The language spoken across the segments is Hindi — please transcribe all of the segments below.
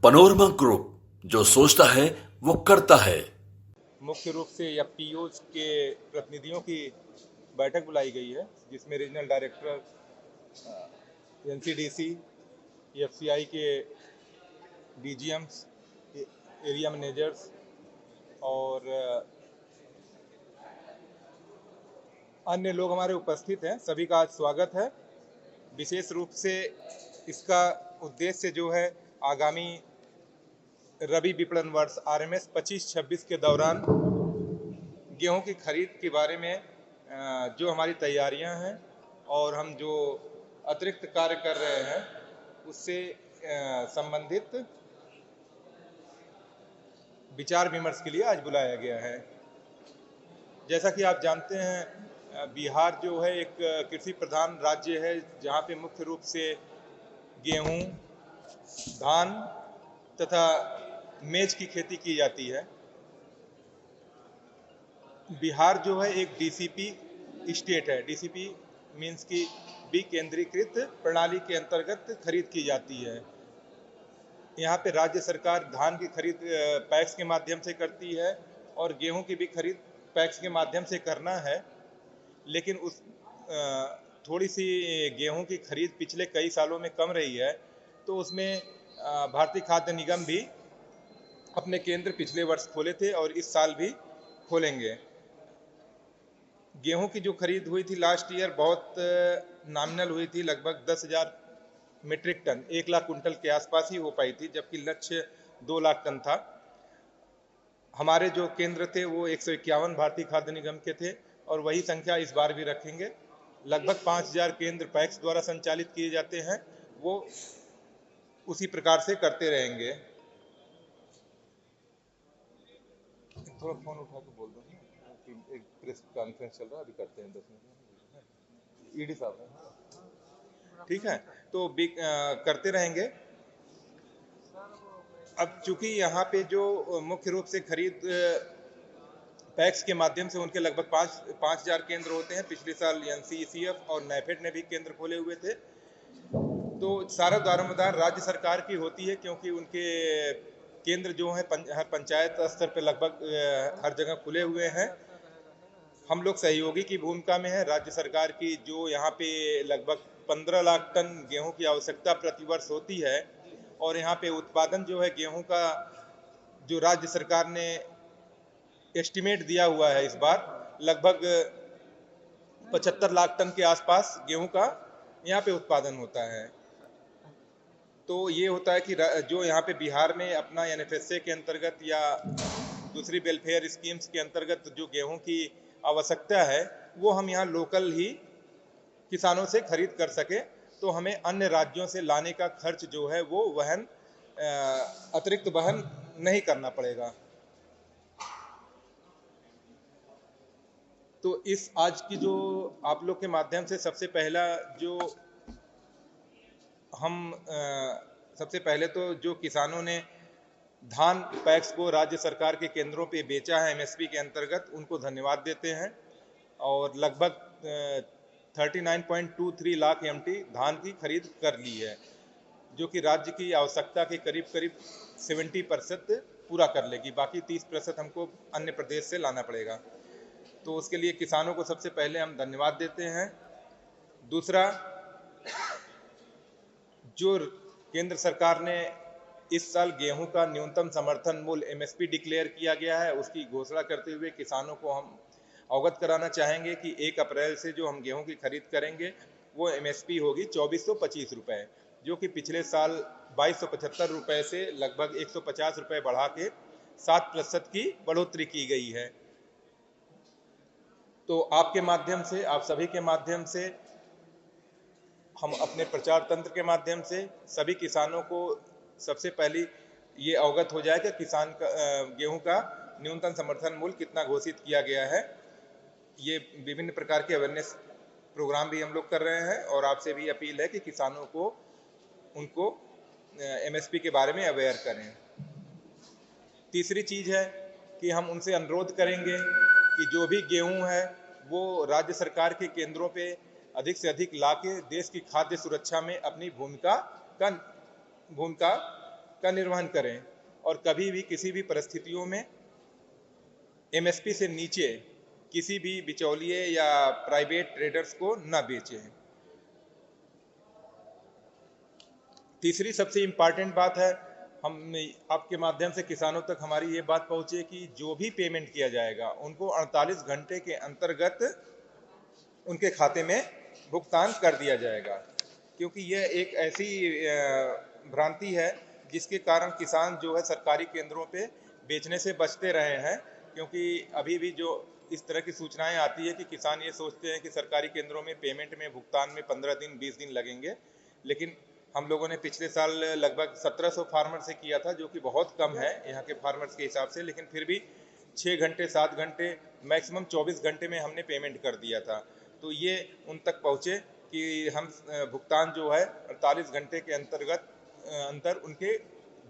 पनोरमा ग्रुप, जो सोचता है वो करता है। मुख्य रूप से एफपीओज के प्रतिनिधियों की बैठक बुलाई गई है, जिसमें रीजनल डायरेक्टर, एनसीडीसी, एफसीआई के डीजीएम्स, एरिया मैनेजर्स और अन्य लोग हमारे उपस्थित हैं। सभी का आज स्वागत है। विशेष रूप से इसका उद्देश्य जो है, आगामी रबी विपणन वर्ष RMS 25-26 के दौरान गेहूं की खरीद के बारे में जो हमारी तैयारियां हैं और हम जो अतिरिक्त कार्य कर रहे हैं उससे संबंधित विचार विमर्श के लिए आज बुलाया गया है। जैसा कि आप जानते हैं, बिहार जो है एक कृषि प्रधान राज्य है, जहां पे मुख्य रूप से गेहूं, धान तथा मेज की खेती की जाती है। बिहार जो है एक डीसीपी स्टेट है। डीसीपी मीन्स की विकेंद्रीकृत प्रणाली के अंतर्गत खरीद की जाती है। यहाँ पे राज्य सरकार धान की खरीद पैक्स के माध्यम से करती है और गेहूं की भी खरीद पैक्स के माध्यम से करना है, लेकिन उस थोड़ी सी गेहूं की खरीद पिछले कई सालों में कम रही है, तो उसमें भारतीय खाद्य निगम भी अपने केंद्र पिछले वर्ष खोले थे और इस साल भी खोलेंगे। गेहूं की जो खरीद हुई थी लास्ट ईयर बहुत नॉमिनल हुई थी, लगभग 10,000 मीट्रिक टन, 1 लाख कुंटल के आसपास ही हो पाई थी, जबकि लक्ष्य 2 लाख टन था। हमारे जो केंद्र थे वो 151 भारतीय खाद्य निगम के थे और वही संख्या इस बार भी रखेंगे। लगभग 5,000 केंद्र पैक्स द्वारा संचालित किए जाते हैं, वो उसी प्रकार से करते रहेंगे। थोड़ा फोन उठा के बोल दो ना, एक प्रेस कॉन्फ्रेंस चल रहा है, अभी करते हैं 10 मिनट। ईडी साहब है, ठीक है, तो करते रहेंगे। अब चूंकि यहाँ पे जो मुख्य रूप से खरीद पैक्स के माध्यम से उनके लगभग 5,000 केंद्र होते हैं। पिछले साल NCECF और NAFED ने भी केंद्र खोले हुए थे, तो सारा दारोमदार राज्य सरकार की होती है, क्योंकि उनके केंद्र जो है हर पंचायत स्तर पर लगभग हर जगह खुले हुए हैं। हम लोग सहयोगी की भूमिका में है राज्य सरकार की, जो यहाँ पे लगभग 15 लाख टन गेहूं की आवश्यकता प्रतिवर्ष होती है और यहाँ पे उत्पादन जो है गेहूं का, जो राज्य सरकार ने एस्टिमेट दिया हुआ है, इस बार लगभग 75 लाख टन के आसपास गेहूं का यहाँ पे उत्पादन होता है। तो ये होता है कि जो यहाँ पे बिहार में अपना NFSA के अंतर्गत या दूसरी वेलफेयर स्कीम्स के अंतर्गत जो गेहूं की आवश्यकता है, वो हम यहाँ लोकल ही किसानों से खरीद कर सके, तो हमें अन्य राज्यों से लाने का खर्च जो है वो अतिरिक्त वहन नहीं करना पड़ेगा। तो इस आज की जो आप लोग के माध्यम से सबसे पहले तो जो किसानों ने धान पैक्स को राज्य सरकार के केंद्रों पे बेचा है MSP के अंतर्गत, उनको धन्यवाद देते हैं। और लगभग 39.23 लाख MT धान की खरीद कर ली है, जो कि राज्य की आवश्यकता के करीब करीब 70% पूरा कर लेगी। बाकी 30% हमको अन्य प्रदेश से लाना पड़ेगा, तो उसके लिए किसानों को सबसे पहले हम धन्यवाद देते हैं। दूसरा, जो केंद्र सरकार ने इस साल गेहूं का न्यूनतम समर्थन मूल्य MSP डिक्लेयर किया गया है, उसकी घोषणा करते हुए किसानों को हम अवगत कराना चाहेंगे कि 1 अप्रैल से जो हम गेहूं की खरीद करेंगे वो MSP होगी 2425 रुपये, जो कि पिछले साल 2275 रुपये से लगभग 150 रुपये बढ़ा के 7% की बढ़ोतरी की गई है। तो आपके माध्यम से, आप सभी के माध्यम से, हम अपने प्रचार तंत्र के माध्यम से सभी किसानों को सबसे पहले ये अवगत हो जाए कि किसान का गेहूं का न्यूनतम समर्थन मूल्य कितना घोषित किया गया है। ये विभिन्न प्रकार के अवेयरनेस प्रोग्राम भी हम लोग कर रहे हैं और आपसे भी अपील है कि किसानों को उनको MSP के बारे में अवेयर करें। तीसरी चीज़ है कि हम उनसे अनुरोध करेंगे कि जो भी गेहूं है वो राज्य सरकार के केंद्रों पे अधिक से अधिक लाके देश की खाद्य सुरक्षा में अपनी भूमिका का निर्वहन करें और कभी भी किसी भी परिस्थितियों में एमएसपी से नीचे किसी भी बिचौलिए या प्राइवेट ट्रेडर्स को न बेचें। तीसरी सबसे इम्पॉर्टेंट बात है, हम आपके माध्यम से किसानों तक हमारी ये बात पहुँचे कि जो भी पेमेंट किया जाएगा उनको 48 घंटे के अंतर्गत उनके खाते में भुगतान कर दिया जाएगा, क्योंकि यह एक ऐसी भ्रांति है जिसके कारण किसान जो है सरकारी केंद्रों पे बेचने से बचते रहे हैं, क्योंकि अभी भी जो इस तरह की सूचनाएं आती है कि किसान ये सोचते हैं कि सरकारी केंद्रों में पेमेंट में भुगतान में 15 दिन 20 दिन लगेंगे, लेकिन हम लोगों ने पिछले साल लगभग 1700 फार्मर से किया था, जो कि बहुत कम है यहाँ के फार्मर्स के हिसाब से, लेकिन फिर भी 6 घंटे 7 घंटे मैक्सिमम 24 घंटे में हमने पेमेंट कर दिया था। तो ये उन तक पहुँचे कि हम भुगतान जो है 48 घंटे के अंतर उनके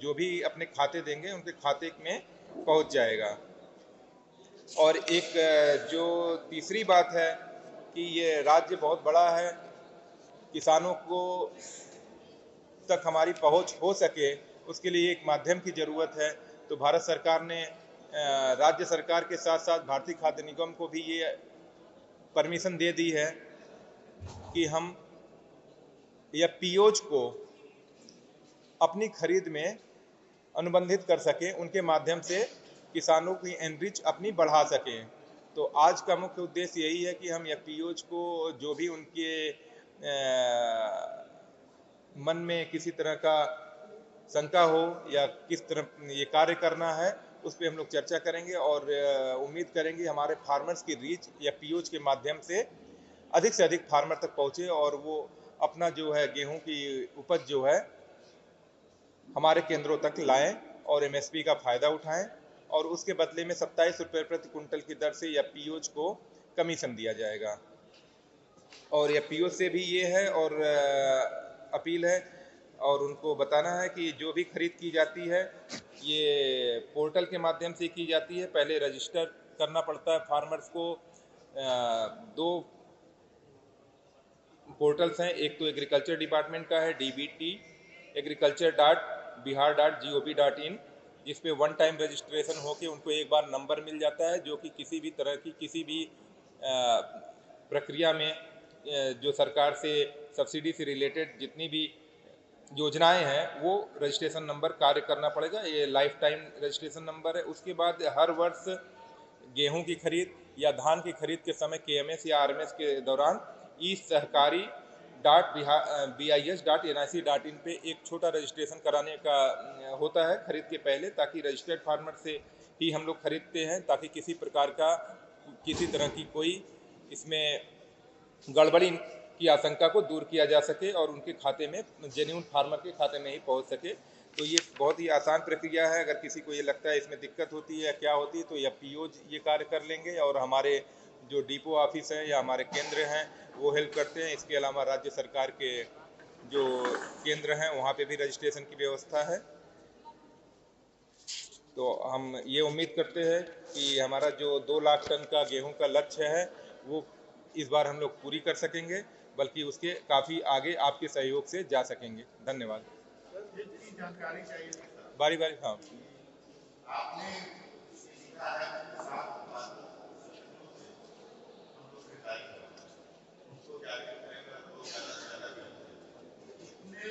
जो भी अपने खाते देंगे उनके खाते में पहुँच जाएगा। और एक जो तीसरी बात है कि ये राज्य बहुत बड़ा है, किसानों को तक हमारी पहुंच हो सके उसके लिए एक माध्यम की ज़रूरत है। तो भारत सरकार ने राज्य सरकार के साथ साथ भारतीय खाद्य निगम को भी ये परमिशन दे दी है कि हम या पीओज को अपनी खरीद में अनुबंधित कर सकें, उनके माध्यम से किसानों की एनरिच अपनी बढ़ा सकें। तो आज का मुख्य उद्देश्य यही है कि हम या पीओज को जो भी उनके मन में किसी तरह का शंका हो या किस तरह ये कार्य करना है उस पर हम लोग चर्चा करेंगे और उम्मीद करेंगे हमारे फार्मर्स की रीच या पीओज के माध्यम से अधिक फार्मर तक पहुँचे और वो अपना जो है गेहूं की उपज जो है हमारे केंद्रों तक लाएं और एमएसपी का फ़ायदा उठाएं और उसके बदले में 27 रुपये प्रति कुंटल की दर से या पीओज को कमीशन दिया जाएगा। और या पीओज से भी ये है और अपील है और उनको बताना है कि जो भी खरीद की जाती है ये पोर्टल के माध्यम से की जाती है। पहले रजिस्टर करना पड़ता है फार्मर्स को। 2 पोर्टल्स हैं, एक तो एग्रीकल्चर डिपार्टमेंट का है DBT agriculture.bihar.gov.in, जिस पे वन टाइम रजिस्ट्रेशन होके उनको एक बार नंबर मिल जाता है जो कि किसी भी तरह की किसी भी प्रक्रिया में जो सरकार से सब्सिडी से रिलेटेड जितनी भी योजनाएं हैं वो रजिस्ट्रेशन नंबर कार्य करना पड़ेगा। ये लाइफ टाइम रजिस्ट्रेशन नंबर है। उसके बाद हर वर्ष गेहूं की खरीद या धान की खरीद के समय KMS या RMS के दौरान सहकारी.bis.nic.in पे एक छोटा रजिस्ट्रेशन कराने का होता है खरीद के पहले, ताकि रजिस्टर्ड फार्मर से ही हम लोग खरीदते हैं, ताकि किसी प्रकार का किसी तरह की कोई इसमें गड़बड़ी की आशंका को दूर किया जा सके और उनके खाते में जेन्युइन फार्मर के खाते में ही पहुंच सके। तो ये बहुत ही आसान प्रक्रिया है। अगर किसी को ये लगता है इसमें दिक्कत होती है या क्या होती है तो या पीओज ये कार्य कर लेंगे और हमारे जो डिपो ऑफिस हैं या हमारे केंद्र हैं वो हेल्प करते हैं। इसके अलावा राज्य सरकार के जो केंद्र हैं वहाँ पे भी रजिस्ट्रेशन की व्यवस्था है। तो हम ये उम्मीद करते हैं कि हमारा जो 2 लाख टन का गेहूं का लक्ष्य है वो इस बार हम लोग पूरी कर सकेंगे, बल्कि उसके काफ़ी आगे आपके सहयोग से जा सकेंगे। धन्यवाद। जानकारी चाहिए बारी बारी। हाँ, आपने सीखा है सात बातों उसको जारी करेगा तो ज़्यादा इतने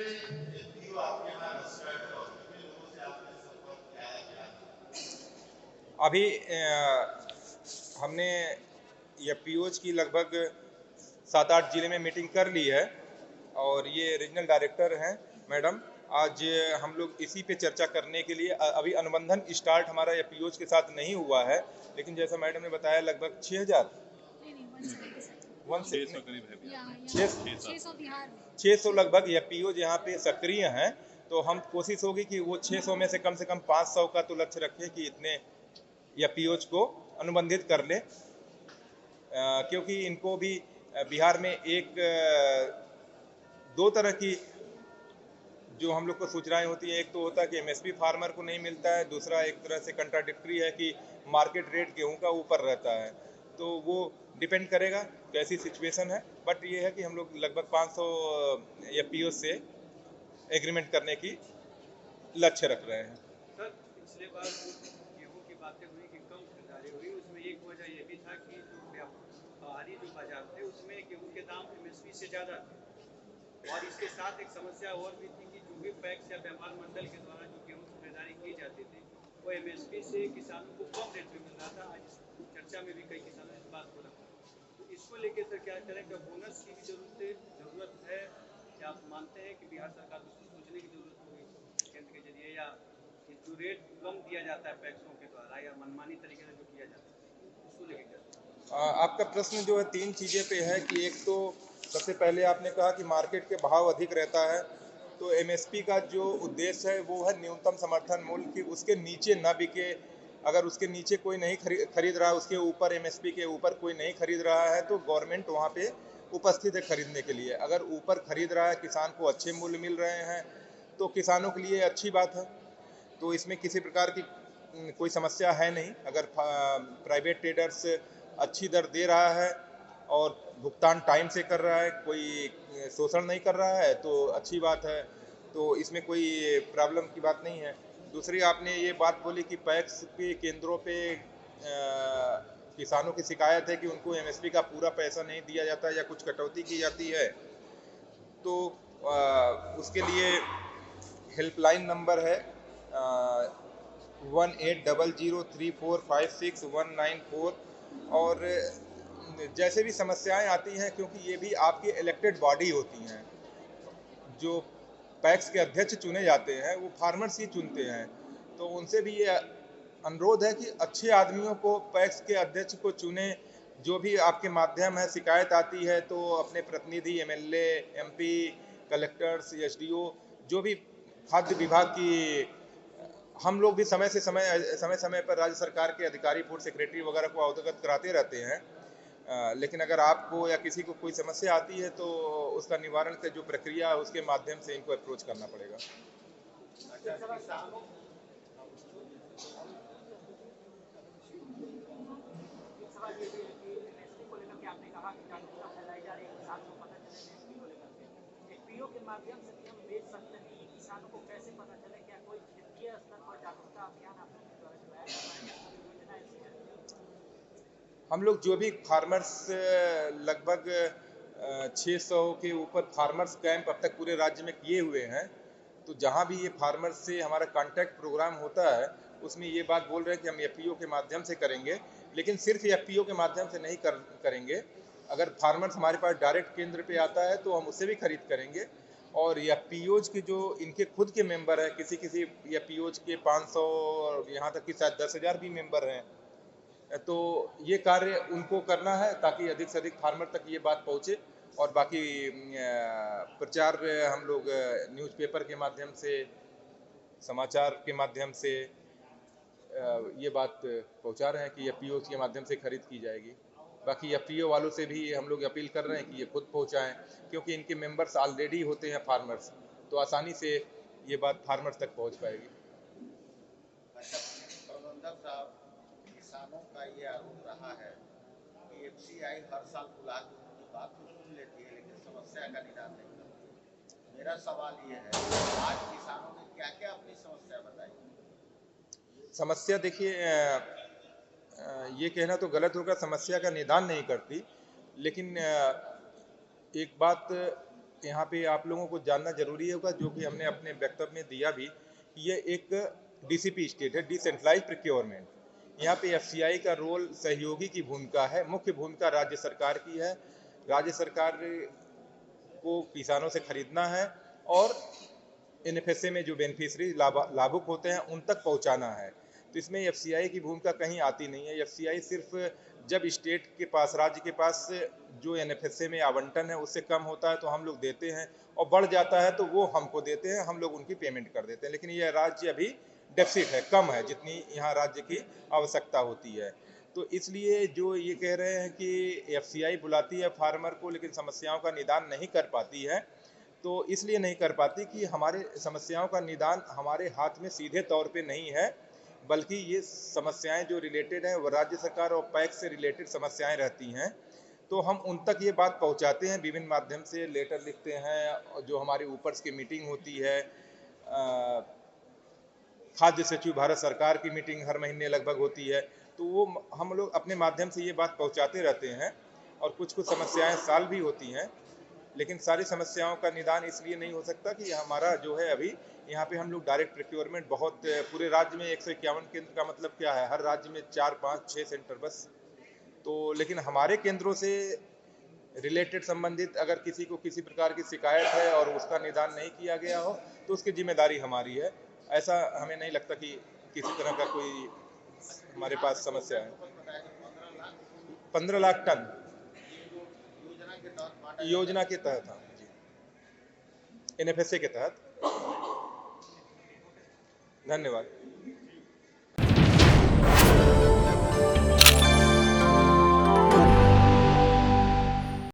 व्यक्ति आपके यहाँ रजिस्टर्ड है और कितने लोगों से आपने संपर्क किया है क्या? अभी हमने या पीओज की लगभग 7-8 जिले में मीटिंग कर ली है और ये रीजनल डायरेक्टर हैं मैडम। आज हम लोग इसी पे चर्चा करने के लिए अभी अनुबंधन स्टार्ट हमारा या पीओज के साथ नहीं हुआ है, लेकिन जैसा मैडम ने बताया लगभग 600 लगभग या पीओज यहाँ पे सक्रिय हैं। तो हम कोशिश होगी कि वो 600 में से कम 500 का तो लक्ष्य रखें कि इतने या पीओज को अनुबंधित कर लें, क्योंकि इनको भी बिहार में एक 2 तरह की जो हम लोग को सूचनाएं होती हैं। एक तो होता है कि एमएसपी फार्मर को नहीं मिलता है, दूसरा एक तरह से कंट्राडिक्टरी है कि मार्केट रेट गेहूं का ऊपर रहता है। तो वो डिपेंड करेगा कैसी सिचुएशन है, बट ये है कि हम लोग लगभग 500 या पीओ से एग्रीमेंट करने की लक्ष्य रख रहे हैं। सर, पिछले बार जो गेहूं की बातें हुई कि कम खरीदारी हुई, उसमें एक वजह ये भी था कि जो बाहरी जो बाजार थे उसमें गेहूं के दाम एमएसपी से ज़्यादा थे। और इसके साथ एक समस्या और भी थी कि जो भी पैक्स या व्यापार मंडल के द्वारा जो गेहूं की खरीदारी की जाती थी वो एमएसपी से किसानों को कम रेट में मिल रहा था। आज इस चर्चा में भी कई किसानों ने इस बात को रखा। तो इसको लेकर सर क्या करें, क्या बोनस की भी जरूरत है? क्या आप मानते हैं कि बिहार सरकार को सोचने की जरूरत होगी केंद्र के जरिए, या कि जो रेट कम दिया जाता है पैक्सों के द्वारा या मनमानी तरीके से जो किया जाता है उसको लेकर क्या? आपका प्रश्न जो है तीन चीज़ें पे है कि एक तो सबसे पहले आपने कहा कि मार्केट के भाव अधिक रहता है, तो एमएसपी का जो उद्देश्य है वो है न्यूनतम समर्थन मूल्य की उसके नीचे ना बिके। अगर उसके नीचे कोई नहीं खरीद रहा, उसके ऊपर एमएसपी के ऊपर कोई नहीं खरीद रहा है तो गवर्नमेंट वहाँ पे उपस्थित है खरीदने के लिए। अगर ऊपर खरीद रहा है, किसान को अच्छे मूल्य मिल रहे हैं तो किसानों के लिए अच्छी बात है। तो इसमें किसी प्रकार की कोई समस्या है नहीं। अगर प्राइवेट ट्रेडर्स अच्छी दर दे रहा है और भुगतान टाइम से कर रहा है, कोई शोषण नहीं कर रहा है तो अच्छी बात है। तो इसमें कोई प्रॉब्लम की बात नहीं है। दूसरी आपने ये बात बोली कि पैक्स के केंद्रों पे किसानों की शिकायत है कि उनको एमएसपी का पूरा पैसा नहीं दिया जाता या कुछ कटौती की जाती है। तो उसके लिए हेल्पलाइन नंबर है 18003456 और जैसे भी समस्याएं आती हैं, क्योंकि ये भी आपकी इलेक्टेड बॉडी होती हैं, जो पैक्स के अध्यक्ष चुने जाते हैं वो फार्मर्स ही चुनते हैं, तो उनसे भी ये अनुरोध है कि अच्छे आदमियों को पैक्स के अध्यक्ष को चुने। जो भी आपके माध्यम है शिकायत आती है तो अपने प्रतिनिधि एमएलए, एमपी, कलेक्टर्स, एसडीओ, जो भी खाद्य विभाग की, हम लोग भी समय समय पर राज्य सरकार के अधिकारी, फूड सेक्रेटरी वगैरह को अवगत कराते रहते हैं। लेकिन अगर आपको या किसी को कोई समस्या आती है तो उसका निवारण की जो प्रक्रिया है उसके माध्यम से इनको अप्रोच करना पड़ेगा। सवाल ये भी है कि एमएसपी को लेकर के आपने कहा कि जागरूकता फैलाई जा रही है, किसान को पता चले एमएसपी को लेकर के। एफपीओ के माध्यम से भी हम बेच सकते हैं, किसानों को कैसे पता चले? क्या कोई क्षेत्रीय स्तर पर जागरूकता अभियान आप लोगों के द्वारा चलाया जा रहा है या कोई योजना ऐसी है? हम लोग जो भी फार्मर्स लगभग 600 के ऊपर फार्मर्स कैंप अब तक पूरे राज्य में किए हुए हैं, तो जहाँ भी ये फार्मर्स से हमारा कांटेक्ट प्रोग्राम होता है उसमें ये बात बोल रहे हैं कि हम एफपीओ के माध्यम से करेंगे, लेकिन सिर्फ एफपीओ के माध्यम से नहीं करेंगे। अगर फार्मर्स हमारे पास डायरेक्ट केंद्र पे आता है तो हम उससे भी खरीद करेंगे। और एफपीओज के जो इनके खुद के मेंबर हैं, किसी किसी एफपीओज के 500 और यहाँ तक कि शायद 10,000 भी मेंबर हैं, तो ये कार्य उनको करना है ताकि अधिक से अधिक फार्मर तक ये बात पहुँचे। और बाकी प्रचार हम लोग न्यूज़पेपर के माध्यम से, समाचार के माध्यम से ये बात पहुंचा रहे हैं कि एफपीओ के माध्यम से खरीद की जाएगी। बाकी एफपीओ वालों से भी हम लोग अपील कर रहे हैं कि ये खुद पहुंचाएं, क्योंकि इनके मेंबर्स ऑलरेडी होते हैं फार्मर्स, तो आसानी से ये बात फार्मर्स तक पहुंच पाएगी। प्रबंधक साहब, किसानों का ये आरोप रहा है कि एफसीआई हर साल बुला के उनकी बात तो सुन लेती है लेकिन समस्या का निदान नहीं करती। मेरा सवाल ये है, आज किसानों ने क्या क्या अपनी समस्या बताई? समस्या देखिए, ये कहना तो गलत होगा समस्या का निदान नहीं करती, लेकिन एक बात यहाँ पे आप लोगों को जानना जरूरी होगा, जो कि हमने अपने वक्तव्य में दिया भी, ये एक डीसीपी स्टेट है, डिसेंट्रलाइज प्रोक्योरमेंट। यहाँ पे एफसीआई का रोल सहयोगी की भूमिका है, मुख्य भूमिका राज्य सरकार की है। राज्य सरकार को किसानों से खरीदना है और एनएफएसए में जो बेनिफिशरी लाभुक होते हैं उन तक पहुंचाना है। तो इसमें एफसीआई की भूमिका कहीं आती नहीं है। एफसीआई सिर्फ जब स्टेट के पास, राज्य के पास जो एनएफएसए में आवंटन है उससे कम होता है तो हम लोग देते हैं, और बढ़ जाता है तो वो हमको देते हैं, हम लोग उनकी पेमेंट कर देते हैं। लेकिन यह राज्य अभी डेफिसिट है, कम है जितनी यहाँ राज्य की आवश्यकता होती है। तो इसलिए जो ये कह रहे हैं कि एफसीआई बुलाती है फार्मर को लेकिन समस्याओं का निदान नहीं कर पाती है, तो इसलिए नहीं कर पाती कि हमारे समस्याओं का निदान हमारे हाथ में सीधे तौर पे नहीं है, बल्कि ये समस्याएं जो रिलेटेड हैं वो राज्य सरकार और पैक्स से रिलेटेड समस्याएं रहती हैं। तो हम उन तक ये बात पहुंचाते हैं, विभिन्न माध्यम से लेटर लिखते हैं, जो हमारी ऊपर की मीटिंग होती है, खाद्य सचिव भारत सरकार की मीटिंग हर महीने लगभग होती है, तो वो हम लोग अपने माध्यम से ये बात पहुंचाते रहते हैं। और कुछ कुछ समस्याएं साल भी होती हैं, लेकिन सारी समस्याओं का निदान इसलिए नहीं हो सकता कि हमारा जो है अभी यहाँ पे हम लोग डायरेक्ट प्रोक्योरमेंट बहुत पूरे राज्य में 151 केंद्र का मतलब क्या है, हर राज्य में 4, 5, 6 सेंटर बस। तो लेकिन हमारे केंद्रों से रिलेटेड संबंधित अगर किसी को किसी प्रकार की शिकायत है और उसका निदान नहीं किया गया हो तो उसकी जिम्मेदारी हमारी है। ऐसा हमें नहीं लगता कि किसी तरह का कोई हमारे पास समस्या है। 15 लाख टन योजना के तहत, हाँ जी, NFSA के तहत। धन्यवाद।